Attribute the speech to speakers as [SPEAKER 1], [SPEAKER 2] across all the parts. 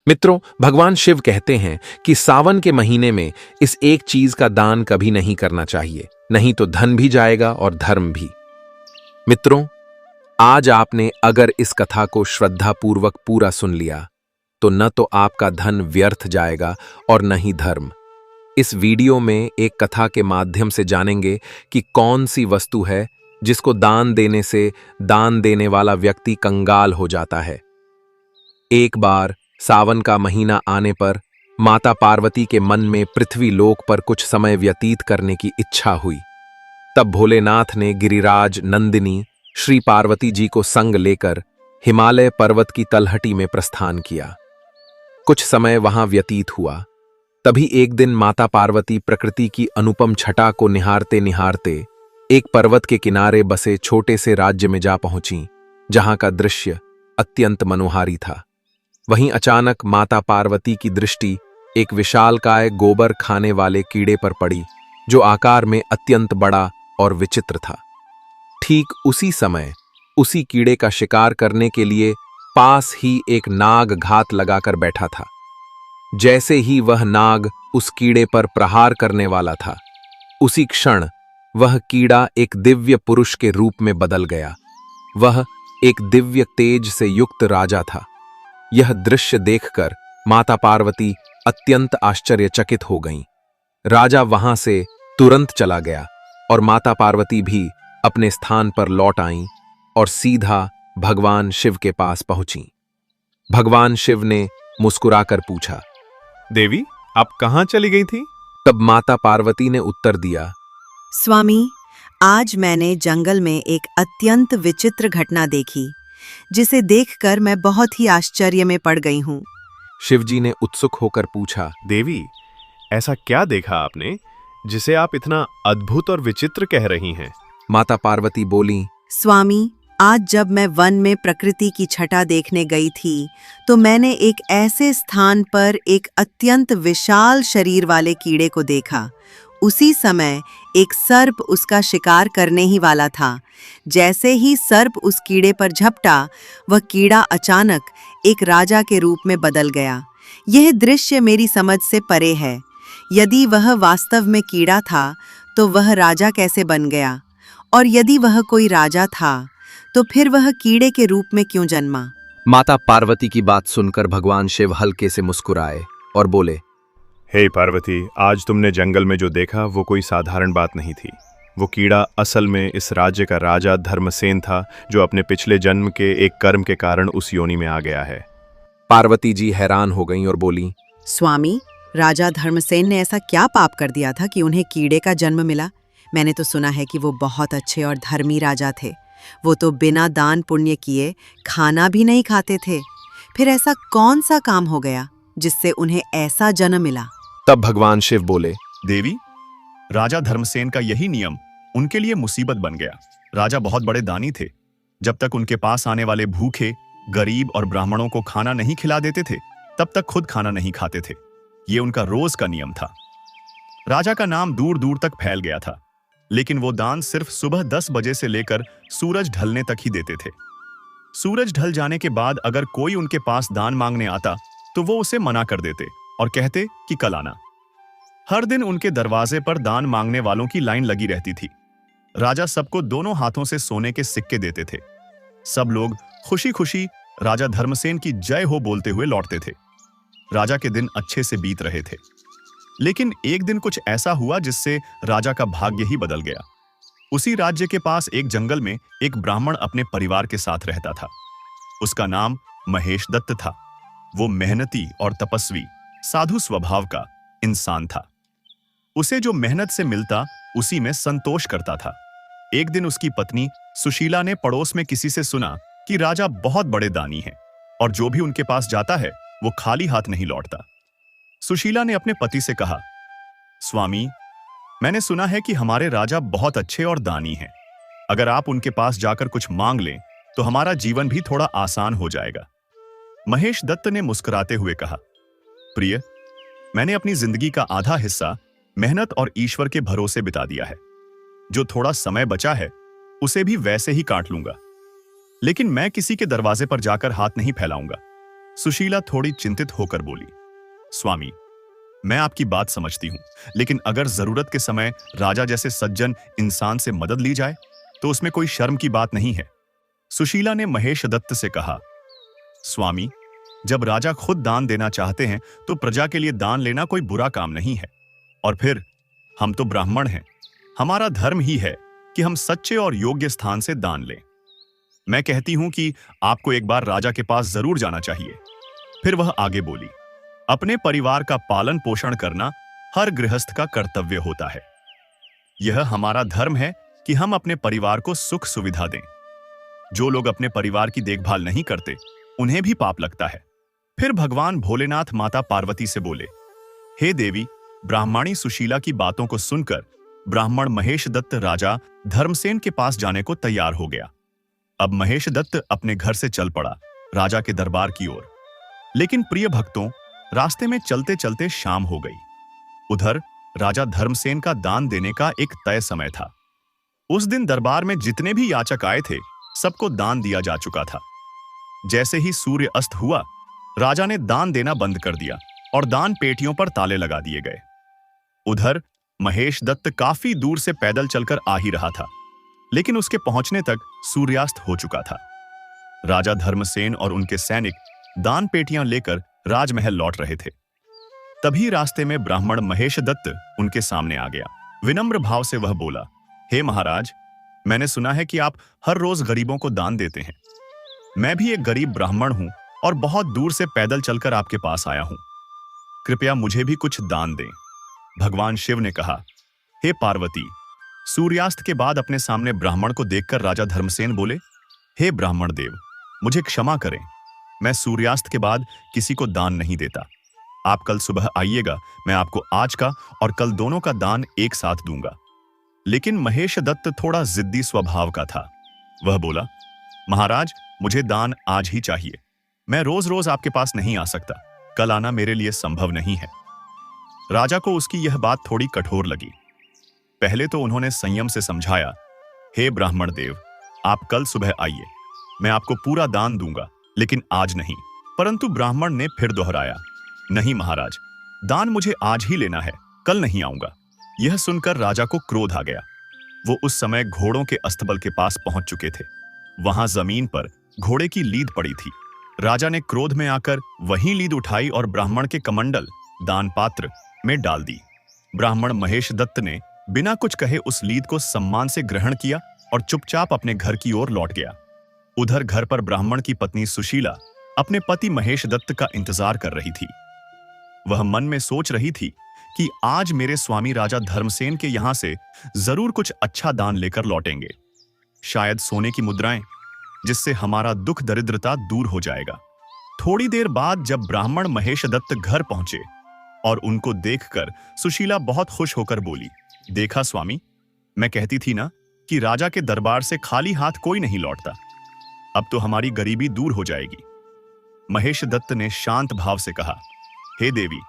[SPEAKER 1] मित्रों, भगवान शिव कहते हैं कि सावन के महीने में इस एक चीज का दान कभी नहीं करना चाहिए, नहीं तो धन भी जाएगा और धर्म भी। मित्रों, आज आपने अगर इस कथा को श्रद्धापूर्वक पूरा सुन लिया तो न तो आपका धन व्यर्थ जाएगा और न ही धर्म। इस वीडियो में एक कथा के माध्यम से जानेंगे कि कौन सी वस्तु है जिसको दान देने से दान देने वाला व्यक्ति कंगाल हो जाता है। एक बार सावन का महीना आने पर माता पार्वती के मन में पृथ्वी लोक पर कुछ समय व्यतीत करने की इच्छा हुई। तब भोलेनाथ ने गिरिराज नंदिनी श्री पार्वती जी को संग लेकर हिमालय पर्वत की तलहटी में प्रस्थान किया। कुछ समय वहां व्यतीत हुआ। तभी एक दिन माता पार्वती प्रकृति की अनुपम छटा को निहारते निहारते एक पर्वत के किनारे बसे छोटे से राज्य में जा पहुंची, जहां का दृश्य अत्यंत मनोहारी था। वहीं अचानक माता पार्वती की दृष्टि एक विशालकाय गोबर खाने वाले कीड़े पर पड़ी, जो आकार में अत्यंत बड़ा और विचित्र था। ठीक उसी समय उसी कीड़े का शिकार करने के लिए पास ही एक नाग घात लगाकर बैठा था। जैसे ही वह नाग उस कीड़े पर प्रहार करने वाला था, उसी क्षण वह कीड़ा एक दिव्य पुरुष के रूप में बदल गया। वह एक दिव्य तेज से युक्त राजा था। यह दृश्य देखकर माता पार्वती अत्यंत आश्चर्यचकित हो गईं। राजा वहां से तुरंत चला गया और माता पार्वती भी अपने स्थान पर लौट आईं और सीधा भगवान शिव के पास पहुंची। भगवान शिव ने मुस्कुराकर पूछा,
[SPEAKER 2] देवी, आप कहां चली गई थी?
[SPEAKER 1] तब माता पार्वती ने उत्तर दिया,
[SPEAKER 3] स्वामी, आज मैंने जंगल में एक अत्यंत विचित्र घटना देखी, जिसे देखकर मैं बहुत ही आश्चर्य में पड़ गई हूँ।
[SPEAKER 1] शिवजी ने उत्सुक होकर पूछा,
[SPEAKER 2] देवी, ऐसा क्या देखा आपने जिसे आप इतना अद्भुत और विचित्र कह रही हैं?
[SPEAKER 1] माता पार्वती बोली,
[SPEAKER 3] स्वामी, आज जब मैं वन में प्रकृति की छटा देखने गई थी, तो मैंने एक ऐसे स्थान पर एक अत्यंत विशाल शरीर वाले कीड़े को देखा। उसी समय एक सर्प उसका शिकार करने ही वाला था। जैसे ही सर्प उस कीड़े पर झपटा, वह कीड़ा अचानक एक राजा के रूप में बदल गया। यह दृश्य मेरी समझ से परे है। यदि वह वास्तव में कीड़ा था, तो वह राजा कैसे बन गया? और यदि वह कोई राजा था, तो फिर वह कीड़े के रूप में क्यों जन्मा?
[SPEAKER 1] माता पार्वती की बात सुनकर भगवान शिव हल्के से मुस्कुराए और बोले,
[SPEAKER 2] हे पार्वती, आज तुमने जंगल में जो देखा वो कोई साधारण बात नहीं थी। वो कीड़ा असल में इस राज्य का राजा धर्मसेन था, जो अपने पिछले जन्म के एक कर्म के कारण उस योनि में आ गया है।
[SPEAKER 1] पार्वती जी हैरान हो गईं और बोली,
[SPEAKER 3] स्वामी, राजा धर्मसेन ने ऐसा क्या पाप कर दिया था कि उन्हें कीड़े का जन्म मिला? मैंने तो सुना है कि वो बहुत अच्छे और धर्मी राजा थे। वो तो बिना दान पुण्य किए खाना भी नहीं खाते थे। फिर ऐसा कौन सा काम हो गया जिससे उन्हें ऐसा जन्म मिला?
[SPEAKER 1] तब भगवान शिव बोले,
[SPEAKER 4] देवी, राजा धर्मसेन का यही नियम उनके लिए मुसीबत बन गया। राजा बहुत बड़े दानी थे। जब तक उनके पास आने वाले भूखे, गरीब और ब्राह्मणों को खाना नहीं खिला देते थे, तब तक खुद खाना नहीं खाते थे। ये उनका रोज का नियम था। राजा का नाम दूर दूर तक फैल गया था, लेकिन वो दान सिर्फ सुबह 10 बजे से लेकर सूरज ढलने तक ही देते थे। सूरज ढल जाने के बाद अगर कोई उनके पास दान मांगने आता, तो वो उसे मना कर देते और कहते कि कल आना। हर दिन उनके दरवाजे पर दान मांगने वालों की लाइन लगी रहती थी। राजा सबको दोनों हाथों से सोने के सिक्के देते थे। सब लोग खुशी खुशी राजा धर्मसेन की जय हो बोलते हुए लौटते थे। राजा के दिन अच्छे से बीत रहे थे, लेकिन एक दिन कुछ ऐसा हुआ जिससे राजा का भाग्य ही बदल गया। उसी राज्य के पास एक जंगल में एक ब्राह्मण अपने परिवार के साथ रहता था। उसका नाम महेश दत्त था। वो मेहनती और तपस्वी, साधु स्वभाव का इंसान था। उसे जो मेहनत से मिलता, उसी में संतोष करता था। एक दिन उसकी पत्नी सुशीला ने पड़ोस में किसी से सुना कि राजा बहुत बड़े दानी हैं और जो भी उनके पास जाता है वो खाली हाथ नहीं लौटता। सुशीला ने अपने पति से कहा, स्वामी, मैंने सुना है कि हमारे राजा बहुत अच्छे और दानी हैं। अगर आप उनके पास जाकर कुछ मांग लें तो हमारा जीवन भी थोड़ा आसान हो जाएगा। महेश दत्त ने मुस्कुराते हुए कहा, प्रिय, मैंने अपनी जिंदगी का आधा हिस्सा मेहनत और ईश्वर के भरोसे बिता दिया है। जो थोड़ा समय बचा है उसे भी वैसे ही काट लूंगा, लेकिन मैं किसी के दरवाजे पर जाकर हाथ नहीं फैलाऊंगा। सुशीला थोड़ी चिंतित होकर बोली, स्वामी, मैं आपकी बात समझती हूं, लेकिन अगर जरूरत के समय राजा जैसे सज्जन इंसान से मदद ली जाए तो उसमें कोई शर्म की बात नहीं है। सुशीला ने महेश दत्त से कहा, स्वामी, जब राजा खुद दान देना चाहते हैं तो प्रजा के लिए दान लेना कोई बुरा काम नहीं है। और फिर हम तो ब्राह्मण हैं, हमारा धर्म ही है कि हम सच्चे और योग्य स्थान से दान लें। मैं कहती हूं कि आपको एक बार राजा के पास जरूर जाना चाहिए। फिर वह आगे बोली, अपने परिवार का पालन पोषण करना हर गृहस्थ का कर्तव्य होता है। यह हमारा धर्म है कि हम अपने परिवार को सुख सुविधा दें। जो लोग अपने परिवार की देखभाल नहीं करते उन्हें भी पाप लगता है। फिर भगवान भोलेनाथ माता पार्वती से बोले, हे देवी, ब्राह्मणी सुशीला की बातों को सुनकर ब्राह्मण महेश दत्त राजा धर्मसेन के पास जाने को तैयार हो गया। अब महेश दत्त अपने घर से चल पड़ा राजा के दरबार की ओर। लेकिन प्रिय भक्तों, रास्ते में चलते चलते शाम हो गई। उधर राजा धर्मसेन का दान देने का एक तय समय था। उस दिन दरबार में जितने भी याचक आए थे सबको दान दिया जा चुका था। जैसे ही सूर्य अस्त हुआ, राजा ने दान देना बंद कर दिया और दान पेटियों पर ताले लगा दिए गए। उधर महेश दत्त काफी दूर से पैदल चलकर आ ही रहा था, लेकिन उसके पहुंचने तक सूर्यास्त हो चुका था। राजा धर्मसेन और उनके सैनिक दान पेटियां लेकर राजमहल लौट रहे थे। तभी रास्ते में ब्राह्मण महेश दत्त उनके सामने आ गया। विनम्र भाव से वह बोला, हे महाराज, मैंने सुना है कि आप हर रोज गरीबों को दान देते हैं। मैं भी एक गरीब ब्राह्मण हूं और बहुत दूर से पैदल चलकर आपके पास आया हूं। कृपया मुझे भी कुछ दान दें। भगवान शिव ने कहा, हे पार्वती। सूर्यास्त के बाद अपने सामने ब्राह्मण को देखकर राजा धर्मसेन बोले, हे ब्राह्मण देव, मुझे क्षमा करें, मैं सूर्यास्त के बाद किसी को दान नहीं देता। आप कल सुबह आइएगा, मैं आपको आज का और कल दोनों का दान एक साथ दूंगा। लेकिन महेश दत्त थोड़ा जिद्दी स्वभाव का था। वह बोला, महाराज, मुझे दान आज ही चाहिए। मैं रोज रोज आपके पास नहीं आ सकता, कल आना मेरे लिए संभव नहीं है। राजा को उसकी यह बात थोड़ी कठोर लगी। पहले तो उन्होंने संयम से समझाया, हे ब्राह्मण देव, आप कल सुबह आइए, मैं आपको पूरा दान दूंगा, लेकिन आज नहीं। परंतु ब्राह्मण ने फिर दोहराया, नहीं महाराज, दान मुझे आज ही लेना है, कल नहीं आऊंगा। यह सुनकर राजा को क्रोध आ गया। वो उस समय घोड़ों के अस्तबल के पास पहुंच चुके थे। वहां जमीन पर घोड़े की लीद पड़ी थी। राजा ने क्रोध में आकर वही लीद उठाई और ब्राह्मण के कमंडल दान पात्र में डाल दी। ब्राह्मण महेश दत्त ने बिना कुछ कहे उस लीद को सम्मान से ग्रहण किया और चुपचाप अपने घर की ओर लौट गया। उधर घर पर ब्राह्मण की पत्नी सुशीला अपने पति महेश दत्त का इंतजार कर रही थी। वह मन में सोच रही थी कि आज मेरे स्वामी राजा धर्मसेन के यहां से जरूर कुछ अच्छा दान लेकर लौटेंगे, शायद सोने की मुद्राएं, जिससे हमारा दुख दरिद्रता दूर हो जाएगा। थोड़ी देर बाद जब ब्राह्मण महेश दत्त घर पहुंचे और उनको देखकर सुशीला बहुत खुश होकर बोली, देखा स्वामी, मैं कहती थी ना कि राजा के दरबार से खाली हाथ कोई नहीं लौटता। अब तो हमारी गरीबी दूर हो जाएगी। महेश दत्त ने शांत भाव से कहा, हे देवी,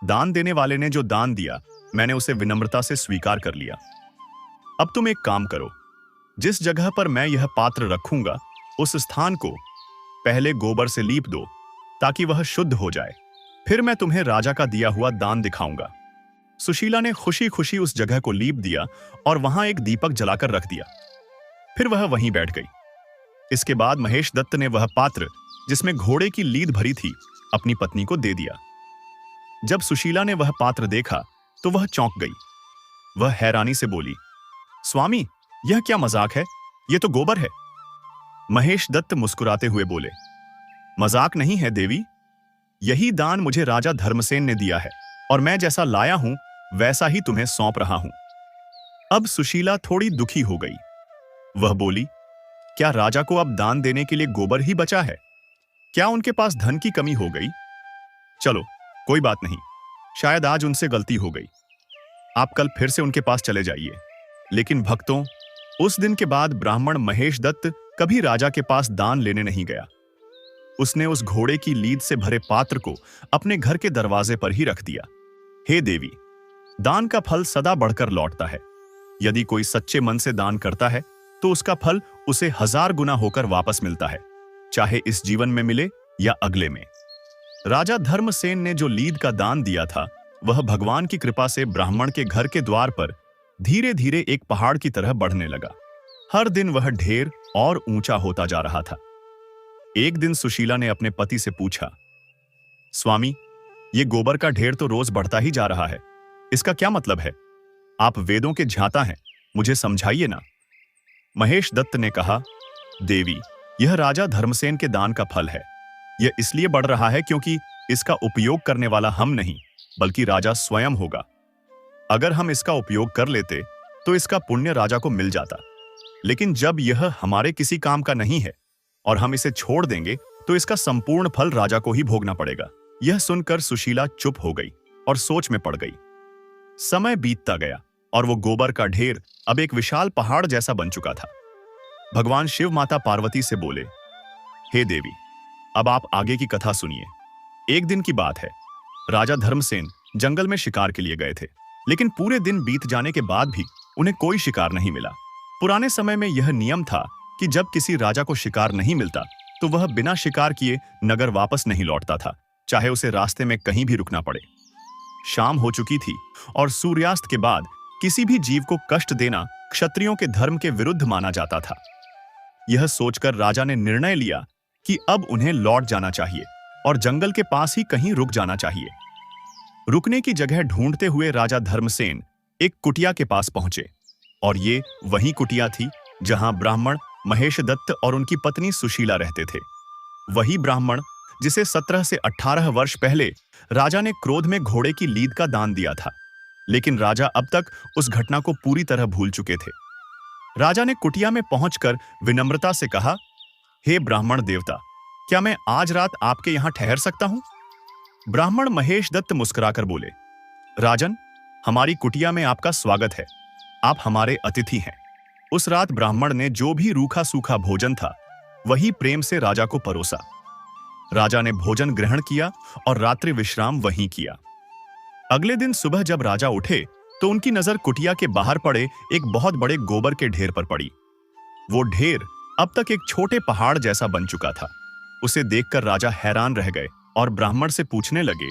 [SPEAKER 4] दान देने वाले ने जो दान दिया मैंने उसे विनम्रता से स्वीकार कर लिया। अब तुम एक काम करो, जिस जगह पर मैं यह पात्र रखूंगा उस स्थान को पहले गोबर से लीप दो ताकि वह शुद्ध हो जाए। फिर मैं तुम्हें राजा का दिया हुआ दान दिखाऊंगा। सुशीला ने खुशी खुशी उस जगह को लीप दिया और वहां एक दीपक जलाकर रख दिया। फिर वह वहीं बैठ गई। इसके बाद महेश दत्त ने वह पात्र जिसमें घोड़े की लीद भरी थी अपनी पत्नी को दे दिया। जब सुशीला ने वह पात्र देखा तो वह चौंक गई। वह हैरानी से बोली, स्वामी, यह क्या मजाक है? यह तो गोबर है। महेश दत्त मुस्कुराते हुए बोले, मजाक नहीं है देवी, यही दान मुझे राजा धर्मसेन ने दिया है और मैं जैसा लाया हूं वैसा ही तुम्हें सौंप रहा हूं। अब सुशीला थोड़ी दुखी हो गई। वह बोली, क्या राजा को अब दान देने के लिए गोबर ही बचा है? क्या उनके पास धन की कमी हो गई? चलो, कोई बात नहीं, शायद आज उनसे गलती हो गई। आप कल फिर से उनके पास चले जाइए। लेकिन भक्तों, उस दिन के बाद ब्राह्मण महेश दत्त कभी राजा के पास दान लेने नहीं गया। उसने उस घोड़े की लीद से भरे पात्र को अपने घर के दरवाजे पर ही रख दिया। हे देवी, दान का फल सदा बढ़कर लौटता है। यदि कोई सच्चे मन से दान करता है तो उसका फल उसे 1000 गुना होकर वापस मिलता है, चाहे इस जीवन में मिले या अगले में। राजा धर्मसेन ने जो लीद का दान दिया था, वह भगवान की कृपा से ब्राह्मण के घर के द्वार पर धीरे धीरे एक पहाड़ की तरह बढ़ने लगा। हर दिन वह ढेर और ऊंचा होता जा रहा था। एक दिन सुशीला ने अपने पति से पूछा, स्वामी, ये गोबर का ढेर तो रोज बढ़ता ही जा रहा है, इसका क्या मतलब है? आप वेदों के ज्ञाता हैं, मुझे समझाइए ना। महेश दत्त ने कहा, देवी, यह राजा धर्मसेन के दान का फल है। यह इसलिए बढ़ रहा है क्योंकि इसका उपयोग करने वाला हम नहीं, बल्कि राजा स्वयं होगा। अगर हम इसका उपयोग कर लेते तो इसका पुण्य राजा को मिल जाता, लेकिन जब यह हमारे किसी काम का नहीं है और हम इसे छोड़ देंगे तो इसका संपूर्ण फल राजा को ही भोगना पड़ेगा। यह सुनकर सुशीला चुप हो गई और सोच में पड़ गई। समय बीतता गया और वो गोबर का ढेर अब एक विशाल पहाड़ जैसा बन चुका था। भगवान शिव माता पार्वती से बोले, हे देवी, अब आप आगे की कथा सुनिए। एक दिन की बात है, राजा धर्मसेन जंगल में शिकार के लिए गए थे, लेकिन पूरे दिन बीत जाने के बाद भी उन्हें कोई शिकार नहीं मिला। पुराने समय में यह नियम था कि जब किसी राजा को शिकार नहीं मिलता तो वह बिना शिकार किए नगर वापस नहीं लौटता था, चाहे उसे रास्ते में कहीं भी रुकना पड़े। शाम हो चुकी थी और सूर्यास्त के बाद किसी भी जीव को कष्ट देना क्षत्रियों के धर्म के विरुद्ध माना जाता था। यह सोचकर राजा ने निर्णय लिया कि अब उन्हें लौट जाना चाहिए और जंगल के पास ही कहीं रुक जाना चाहिए। रुकने की जगह ढूंढते हुए राजा धर्मसेन एक कुटिया के पास पहुंचे, और ये वही कुटिया थी जहां ब्राह्मण महेश दत्त और उनकी पत्नी सुशीला रहते थे। वही ब्राह्मण जिसे 17 से 18 वर्ष पहले राजा ने क्रोध में घोड़े की लीद का दान दिया था, लेकिन राजा अब तक उस घटना को पूरी तरह भूल चुके थे। राजा ने कुटिया में पहुंचकर विनम्रता से कहा, हे ब्राह्मण देवता, क्या मैं आज रात आपके यहां ठहर सकता हूं? ब्राह्मण महेश दत्त मुस्कुराकर बोले, राजन, हमारी कुटिया में आपका स्वागत है, आप हमारे अतिथि हैं। उस रात ब्राह्मण ने जो भी रूखा सूखा भोजन था वही प्रेम से राजा को परोसा। राजा ने भोजन ग्रहण किया और रात्रि विश्राम वहीं किया। अगले दिन सुबह जब राजा उठे तो उनकी नजर कुटिया के बाहर पड़े एक बहुत बड़े गोबर के ढेर पर पड़ी। वो ढेर अब तक एक छोटे पहाड़ जैसा बन चुका था। उसे देखकर राजा हैरान रह गए और ब्राह्मण से पूछने लगे,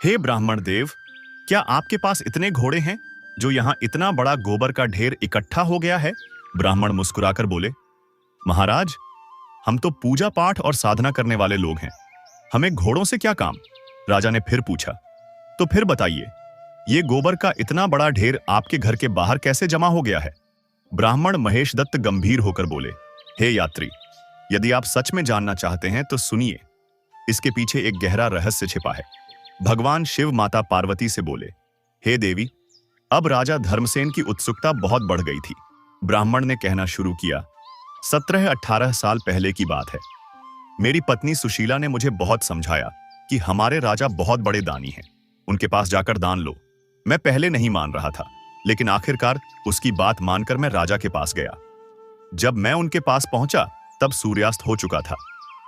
[SPEAKER 4] हे ब्राह्मण देव, क्या आपके पास इतने घोड़े हैं जो यहाँ इतना बड़ा गोबर का ढेर इकट्ठा हो गया है? ब्राह्मण मुस्कुराकर बोले, महाराज, हम तो पूजा पाठ और साधना करने वाले लोग हैं, हमें घोड़ों से क्या काम? राजा ने फिर पूछा, तो फिर बताइए, ये गोबर का इतना बड़ा ढेर आपके घर के बाहर कैसे जमा हो गया है? ब्राह्मण महेश दत्त गंभीर होकर बोले, हे यात्री, यदि आप सच में जानना चाहते हैं तो सुनिए, इसके पीछे एक गहरा रहस्य छिपा है। भगवान शिव माता पार्वती से बोले, हे देवी, अब राजा धर्मसेन की उत्सुकता बहुत बढ़ गई थी। ब्राह्मण ने कहना शुरू किया, 17-18 साल पहले की बात है। मेरी पत्नी सुशीला ने मुझे बहुत समझाया कि हमारे राजा बहुत बड़े दानी हैं, उनके पास जाकर दान लो। मैं पहले नहीं मान रहा था, लेकिन आखिरकार उसकी बात मानकर मैं राजा के पास गया। जब मैं उनके पास पहुंचा तब सूर्यास्त हो चुका था।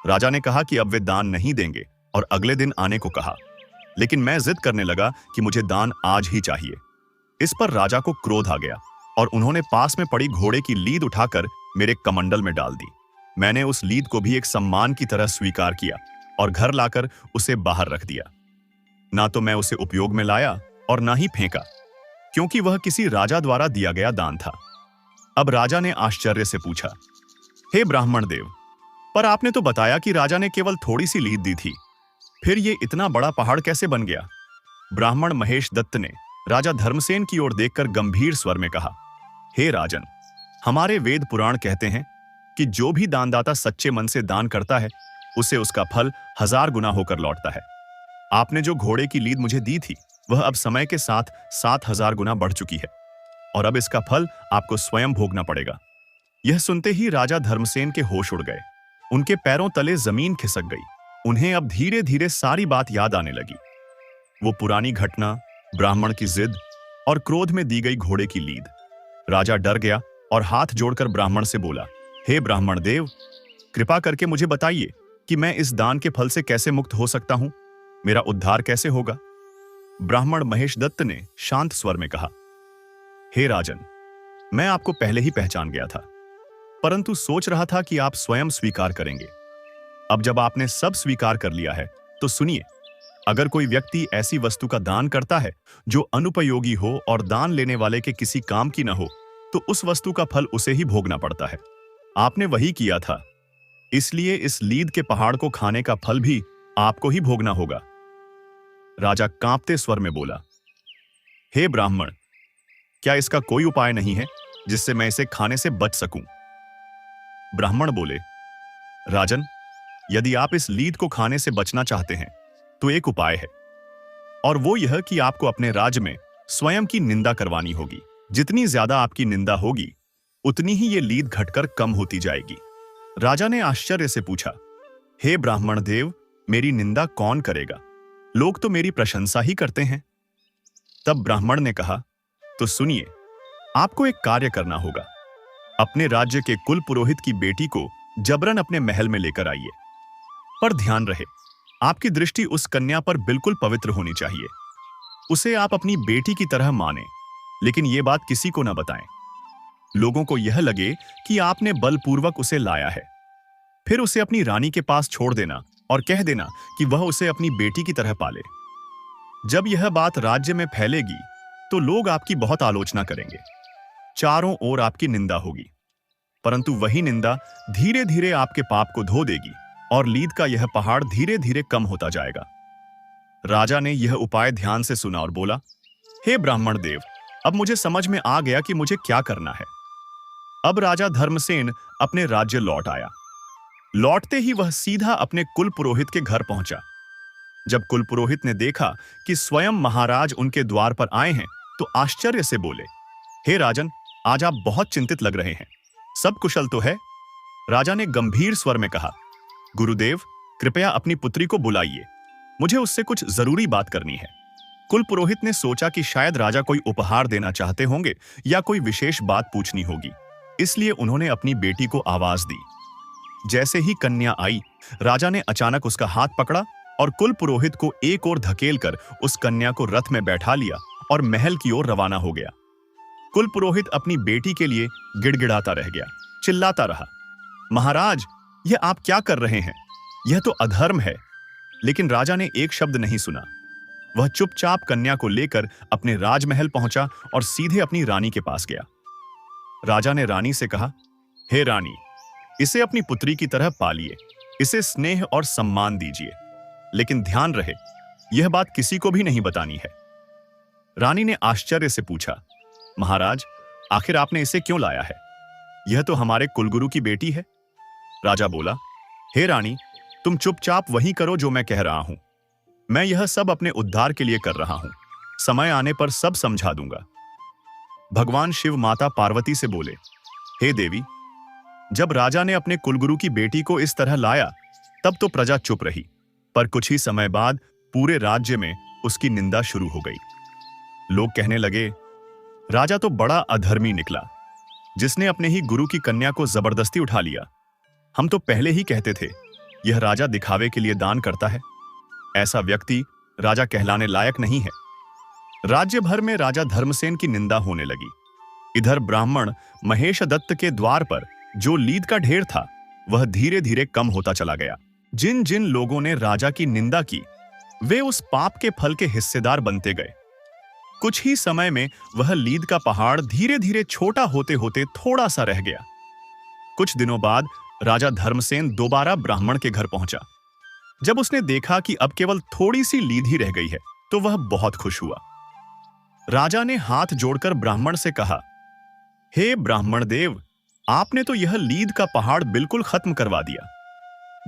[SPEAKER 4] राजा ने कहा कि अब वे दान नहीं देंगे और अगले दिन आने को कहा, लेकिन मैं जिद करने लगा कि मुझे दान आज ही चाहिए। इस पर राजा को क्रोध आ गया और उन्होंने पास में पड़ी घोड़े की लीद उठाकर मेरे कमंडल में डाल दी। मैंने उस लीद को भी एक सम्मान की तरह स्वीकार किया और घर लाकर उसे बाहर रख दिया। ना तो मैं उसे उपयोग में लाया और ना ही फेंका, क्योंकि वह किसी राजा द्वारा दिया गया दान था। अब राजा ने आश्चर्य से पूछा, हे ब्राह्मण देव, पर आपने तो बताया कि राजा ने केवल थोड़ी सी लीद दी थी, फिर ये इतना बड़ा पहाड़ कैसे बन गया? ब्राह्मण महेश दत्त ने राजा धर्मसेन की ओर देखकर गंभीर स्वर में कहा, हे राजन, हमारे वेद पुराण कहते हैं कि जो भी दानदाता सच्चे मन से दान करता है उसे उसका फल 1000 गुना होकर लौटता है। आपने जो घोड़े की लीद मुझे दी थी वह अब समय के साथ 7000 गुना बढ़ चुकी है और अब इसका फल आपको स्वयं भोगना पड़ेगा। यह सुनते ही राजा धर्मसेन के होश उड़ गए। उनके पैरों तले जमीन खिसक गई। उन्हें अब धीरे धीरे सारी बात याद आने लगी। वो पुरानी घटना, ब्राह्मण की जिद और क्रोध में दी गई घोड़े की लीद। राजा डर गया और हाथ जोड़कर ब्राह्मण से बोला, हे ब्राह्मण देव, कृपा करके मुझे बताइए कि मैं इस दान के फल से कैसे मुक्त हो सकता हूं? मेरा उद्धार कैसे होगा? ब्राह्मण महेश दत्त ने शांत स्वर में कहा, हे राजन, मैं आपको पहले ही पहचान गया था, परंतु सोच रहा था कि आप स्वयं स्वीकार करेंगे। अब जब आपने सब स्वीकार कर लिया है तो सुनिए, अगर कोई व्यक्ति ऐसी वस्तु का दान करता है जो अनुपयोगी हो और दान लेने वाले के किसी काम की न हो, तो उस वस्तु का फल उसे ही भोगना पड़ता है। आपने वही किया था, इसलिए इस लीद के पहाड़ को खाने का फल भी आपको ही भोगना होगा। राजा कांपते स्वर में बोला, हे ब्राह्मण, क्या इसका कोई उपाय नहीं है जिससे मैं इसे खाने से बच सकूं? ब्राह्मण बोले, राजन, यदि आप इस लीद को खाने से बचना चाहते हैं तो एक उपाय है, और वो यह कि आपको अपने राज्य में स्वयं की निंदा करवानी होगी। जितनी ज्यादा आपकी निंदा होगी उतनी ही ये लीद घटकर कम होती जाएगी। राजा ने आश्चर्य से पूछा, हे ब्राह्मण देव, मेरी निंदा कौन करेगा? लोग तो मेरी प्रशंसा ही करते हैं। तब ब्राह्मण ने कहा, तो सुनिए, आपको एक कार्य करना होगा। अपने राज्य के कुल पुरोहित की बेटी को जबरन अपने महल में लेकर आइए, पर ध्यान रहे, आपकी दृष्टि उस कन्या पर बिल्कुल पवित्र होनी चाहिए। उसे आप अपनी बेटी की तरह माने, लेकिन यह बात किसी को न बताएं। लोगों को यह लगे कि आपने बलपूर्वक उसे लाया है। फिर उसे अपनी रानी के पास छोड़ देना और कह देना कि वह उसे अपनी बेटी की तरह पाले। जब यह बात राज्य में फैलेगी तो लोग आपकी बहुत आलोचना करेंगे, चारों ओर आपकी निंदा होगी, परंतु वही निंदा धीरे धीरे आपके पाप को धो देगी और लीद का यह पहाड़ धीरे धीरे कम होता जाएगा। राजा ने यह उपाय ध्यान से सुना और बोला, हे ब्राह्मण देव, अब मुझे समझ में आ गया कि मुझे क्या करना है। अब राजा धर्मसेन अपने राज्य लौट आया। लौटते ही वह सीधा अपने कुल पुरोहित के घर पहुंचा। जब कुल पुरोहित ने देखा कि स्वयं महाराज उनके द्वार पर आए हैं तो आश्चर्य से बोले, हे राजन, आज आप बहुत चिंतित लग रहे हैं, सब कुशल तो है? राजा ने गंभीर स्वर में कहा, गुरुदेव, कृपया अपनी पुत्री को बुलाइए, मुझे उससे कुछ जरूरी बात करनी है। कुल पुरोहित ने सोचा कि शायद राजा कोई उपहार देना चाहते होंगे या कोई विशेष बात पूछनी होगी, इसलिए उन्होंने अपनी बेटी को आवाज दी। जैसे ही कन्या आई, राजा ने अचानक उसका हाथ पकड़ा और कुल पुरोहित को एक ओर धकेलकर उस कन्या को रथ में बैठा लिया और महल की ओर रवाना हो गया। कुल पुरोहित अपनी बेटी के लिए गिड़गिड़ाता रह गया, चिल्लाता रहा, महाराज, यह आप क्या कर रहे हैं? यह तो अधर्म है। लेकिन राजा ने एक शब्द नहीं सुना। वह चुपचाप कन्या को लेकर अपने राजमहल पहुंचा और सीधे अपनी रानी के पास गया। राजा ने रानी से कहा, हे रानी, इसे अपनी पुत्री की तरह पालिए, इसे स्नेह और सम्मान दीजिए, लेकिन ध्यान रहे, यह बात किसी को भी नहीं बतानी है। रानी ने आश्चर्य से पूछा, महाराज, आखिर आपने इसे क्यों लाया है? यह तो हमारे कुलगुरु की बेटी है। राजा बोला, हे रानी, तुम चुपचाप वही करो जो मैं कह रहा हूं। मैं यह सब अपने उद्धार के लिए कर रहा हूं, समय आने पर सब समझा दूंगा। भगवान शिव माता पार्वती से बोले, हे देवी, जब राजा ने अपने कुलगुरु की बेटी को इस तरह लाया तब तो प्रजा चुप रही, पर कुछ ही समय बाद पूरे राज्य में उसकी निंदा शुरू हो गई। लोग कहने लगे, राजा तो बड़ा अधर्मी निकला, जिसने अपने ही गुरु की कन्या को जबरदस्ती उठा लिया। हम तो पहले ही कहते थे, यह राजा दिखावे के लिए दान करता है, ऐसा व्यक्ति राजा कहलाने लायक नहीं है। राज्य भर में राजा धर्मसेन की निंदा होने लगी। इधर ब्राह्मण महेश दत्त के द्वार पर जो लीद का ढेर था वह धीरे धीरे कम होता चला गया। जिन जिन लोगों ने राजा की निंदा की वे उस पाप के फल के हिस्सेदार बनते गए। कुछ ही समय में वह लीद का पहाड़ धीरे धीरे छोटा होते होते थोड़ा सा रह गया। कुछ दिनों बाद राजा धर्मसेन दोबारा ब्राह्मण के घर पहुंचा। जब उसने देखा कि अब केवल थोड़ी सी लीद ही रह गई है तो वह बहुत खुश हुआ। राजा ने हाथ जोड़कर ब्राह्मण से कहा, हे ब्राह्मण देव, आपने तो यह लीद का पहाड़ बिल्कुल खत्म करवा दिया।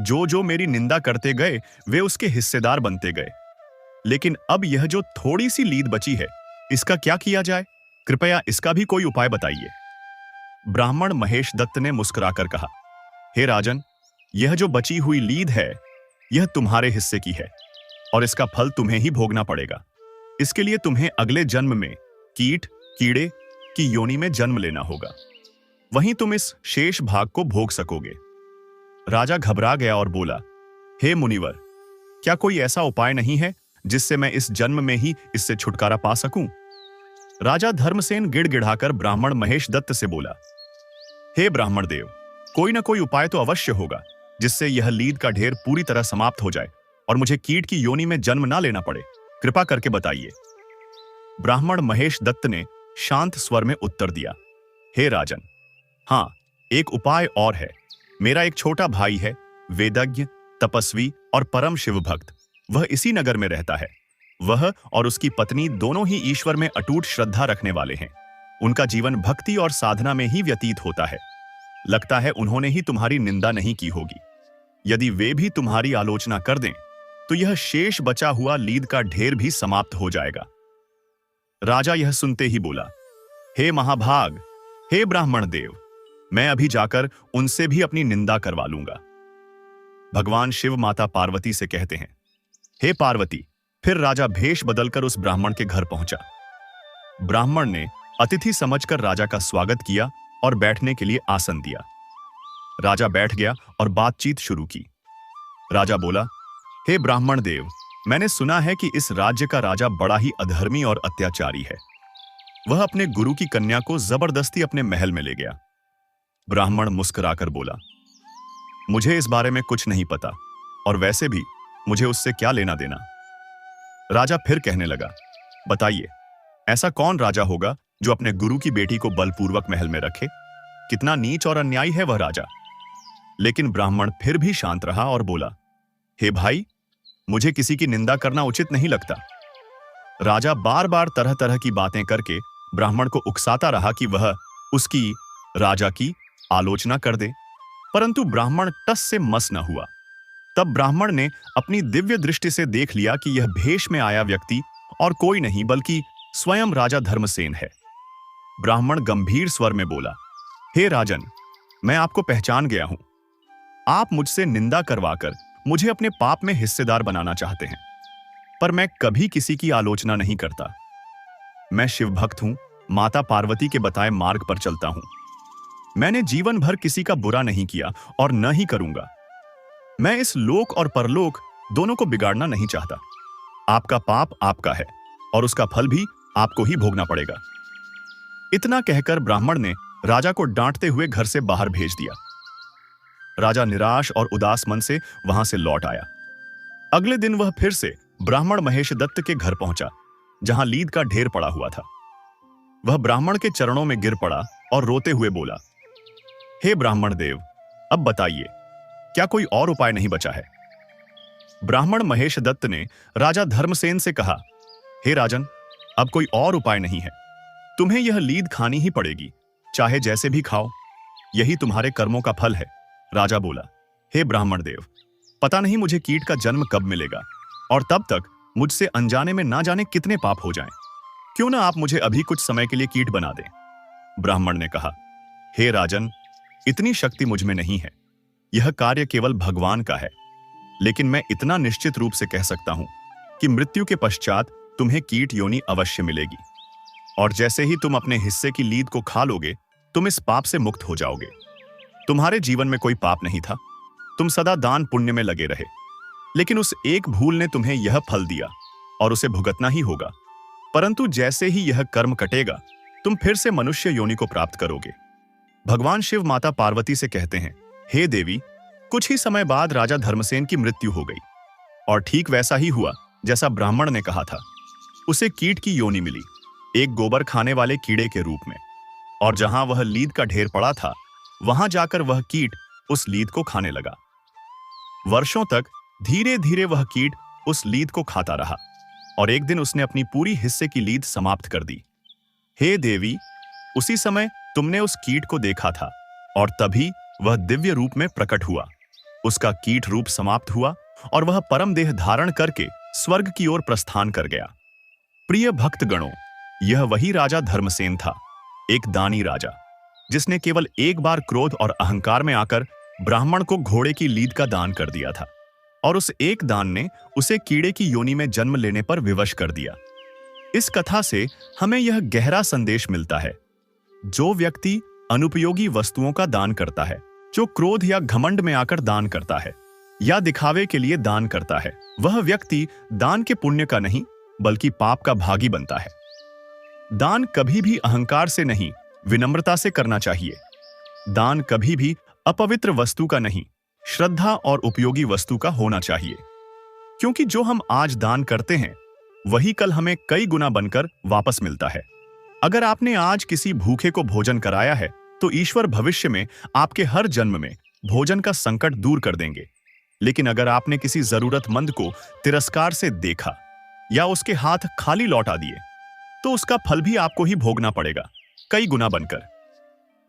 [SPEAKER 4] जो जो मेरी निंदा करते गए वे उसके हिस्सेदार बनते गए, लेकिन अब यह जो थोड़ी सी लीद बची है इसका क्या किया जाए? कृपया इसका भी कोई उपाय बताइए। ब्राह्मण महेश दत्त ने मुस्कुराकर कहा, हे राजन, यह जो बची हुई लीद है यह तुम्हारे हिस्से की है और इसका फल तुम्हें ही भोगना पड़ेगा। इसके लिए तुम्हें अगले जन्म में कीट कीड़े की योनि में जन्म लेना होगा, वहीं तुम इस शेष भाग को भोग सकोगे। राजा घबरा गया और बोला, हे मुनिवर, क्या कोई ऐसा उपाय नहीं है जिससे मैं इस जन्म में ही इससे छुटकारा पा सकूं? राजा धर्मसेन गिड़गिड़ाकर ब्राह्मण महेश दत्त से बोला, हे ब्राह्मण देव, कोई ना कोई उपाय तो अवश्य होगा जिससे यह लीद का ढेर पूरी तरह समाप्त हो जाए और मुझे कीट की योनि में जन्म ना लेना पड़े, कृपा करके बताइए। ब्राह्मण महेश दत्त ने शांत स्वर में उत्तर दिया, हे राजन, हाँ, एक उपाय और है। मेरा एक छोटा भाई है, वेदज्ञ, तपस्वी और परम शिव भक्त। वह इसी नगर में रहता है। वह और उसकी पत्नी दोनों ही ईश्वर में अटूट श्रद्धा रखने वाले हैं। उनका जीवन भक्ति और साधना में ही व्यतीत होता है। लगता है उन्होंने ही तुम्हारी निंदा नहीं की होगी। यदि वे भी तुम्हारी आलोचना कर दें तो यह शेष बचा हुआ लीद का ढेर भी समाप्त हो जाएगा। राजा यह सुनते ही बोला, हे महाभाग, हे ब्राह्मण देव, मैं अभी जाकर उनसे भी अपनी निंदा करवा लूंगा। भगवान शिव माता पार्वती से कहते हैं, हे पार्वती। फिर राजा भेष बदलकर उस ब्राह्मण के घर पहुंचा। ब्राह्मण ने अतिथि समझकर राजा का स्वागत किया और बैठने के लिए आसन दिया। राजा बैठ गया और बातचीत शुरू की। राजा बोला, हे ब्राह्मण देव, मैंने सुना है कि इस राज्य का राजा बड़ा ही अधर्मी और अत्याचारी है। वह अपने गुरु की कन्या को जबरदस्ती अपने महल में ले गया। ब्राह्मण मुस्कुराकर बोला, मुझे इस बारे में कुछ नहीं पता, और वैसे भी मुझे उससे क्या लेना देना। राजा फिर कहने लगा, बताइए, ऐसा कौन राजा होगा जो अपने गुरु की बेटी को बलपूर्वक महल में रखे? कितना नीच और अन्यायी है वह राजा। लेकिन ब्राह्मण फिर भी शांत रहा और बोला, हे भाई, मुझे किसी की निंदा करना उचित नहीं लगता। राजा बार बार तरह तरह की बातें करके ब्राह्मण को उकसाता रहा कि वह उसकी, राजा की आलोचना कर दे, परंतु ब्राह्मण टस से मस न हुआ। तब ब्राह्मण ने अपनी दिव्य दृष्टि से देख लिया कि यह भेष में आया व्यक्ति और कोई नहीं बल्कि स्वयं राजा धर्मसेन है। ब्राह्मण गंभीर स्वर में बोला, हे राजन, मैं आपको पहचान गया हूं। आप मुझसे निंदा करवाकर मुझे अपने पाप में हिस्सेदार बनाना चाहते हैं, पर मैं कभी किसी की आलोचना नहीं करता। मैं शिव भक्त हूं, माता पार्वती के बताए मार्ग पर चलता हूं। मैंने जीवन भर किसी का बुरा नहीं किया और न ही करूंगा। मैं इस लोक और परलोक दोनों को बिगाड़ना नहीं चाहता। आपका पाप आपका है और उसका फल भी आपको ही भोगना पड़ेगा। इतना कहकर ब्राह्मण ने राजा को डांटते हुए घर से बाहर भेज दिया। राजा निराश और उदास मन से वहां से लौट आया। अगले दिन वह फिर से ब्राह्मण महेश दत्त के घर पहुंचा, जहां लीद का ढेर पड़ा हुआ था। वह ब्राह्मण के चरणों में गिर पड़ा और रोते हुए बोला, हे ब्राह्मण देव, अब बताइए, क्या कोई और उपाय नहीं बचा है? ब्राह्मण महेश दत्त ने राजा धर्मसेन से कहा, हे राजन, अब कोई और उपाय नहीं है। तुम्हें यह लीद खानी ही पड़ेगी, चाहे जैसे भी खाओ। यही तुम्हारे कर्मों का फल है। राजा बोला, हे ब्राह्मण देव, पता नहीं मुझे कीट का जन्म कब मिलेगा, और तब तक मुझसे अनजाने में ना जाने कितने पाप हो जाएं। क्यों ना आप मुझे अभी कुछ समय के लिए कीट बना दें। ब्राह्मण ने कहा, हे राजन, इतनी शक्ति मुझ में नहीं है। यह कार्य केवल भगवान का है। लेकिन मैं इतना निश्चित रूप से कह सकता हूं कि मृत्यु के पश्चात तुम्हें कीट योनि अवश्य मिलेगी, और जैसे ही तुम अपने हिस्से की लीद को खा लोगे, तुम इस पाप से मुक्त हो जाओगे। तुम्हारे जीवन में कोई पाप नहीं था, तुम सदा दान पुण्य में लगे रहे, लेकिन उस एक भूल ने तुम्हें यह फल दिया और उसे भुगतना ही होगा। परंतु जैसे ही यह कर्म कटेगा, तुम फिर से मनुष्य योनि को प्राप्त करोगे। भगवान शिव माता पार्वती से कहते हैं, हे देवी, कुछ ही समय बाद राजा धर्मसेन की मृत्यु हो गई, और ठीक वैसा ही हुआ जैसा ब्राह्मण ने कहा था। उसे कीट की योनि मिली, एक गोबर खाने वाले कीड़े के रूप में, और जहां वह लीद का ढेर पड़ा था, वहां जाकर वह कीट उस लीद को खाने लगा। वर्षों तक धीरे धीरे वह कीट उस लीद को खाता रहा, और एक दिन उसने अपनी पूरी हिस्से की लीद समाप्त कर दी। हे देवी, उसी समय तुमने उस कीट को देखा था, और तभी वह दिव्य रूप में प्रकट हुआ। उसका कीट रूप समाप्त हुआ और वह परम देह धारण करके स्वर्ग की ओर प्रस्थान कर गया। प्रिय भक्त गणों, यह वही राजा धर्मसेन था, एक दानी राजा, जिसने केवल एक बार क्रोध और अहंकार में आकर ब्राह्मण को घोड़े की लीद का दान कर दिया था, और उस एक दान ने उसे कीड़े की योनि में जन्म लेने पर विवश कर दिया। इस कथा से हमें यह गहरा संदेश मिलता है, जो व्यक्ति अनुपयोगी वस्तुओं का दान करता है, जो क्रोध या घमंड में आकर दान करता है या दिखावे के लिए दान करता है, वह व्यक्ति दान के पुण्य का नहीं बल्कि पाप का भागी बनता है। दान कभी भी अहंकार से नहीं, विनम्रता से करना चाहिए। दान कभी भी अपवित्र वस्तु का नहीं, श्रद्धा और उपयोगी वस्तु का होना चाहिए, क्योंकि जो हम आज दान करते हैं वही कल हमें कई गुना बनकर वापस मिलता है। अगर आपने आज किसी भूखे को भोजन कराया है तो ईश्वर भविष्य में आपके हर जन्म में भोजन का संकट दूर कर देंगे। लेकिन अगर आपने किसी जरूरतमंद को तिरस्कार से देखा या उसके हाथ खाली लौटा दिए तो उसका फल भी आपको ही भोगना पड़ेगा, कई गुना बनकर।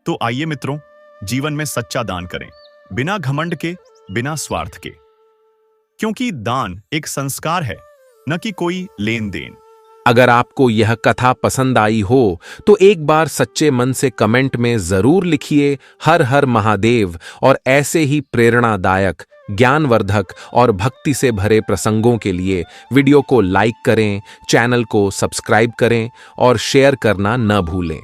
[SPEAKER 4] तो आइए मित्रों, जीवन में सच्चा दान करें, बिना घमंड के, बिना स्वार्थ के, क्योंकि दान एक संस्कार है, न कि कोई लेन देन।
[SPEAKER 1] अगर आपको यह कथा पसंद आई हो तो एक बार सच्चे मन से कमेंट में जरूर लिखिए हर हर महादेव, और ऐसे ही प्रेरणादायक, ज्ञानवर्धक और भक्ति से भरे प्रसंगों के लिए वीडियो को लाइक करें, चैनल को सब्सक्राइब करें और शेयर करना न भूलें।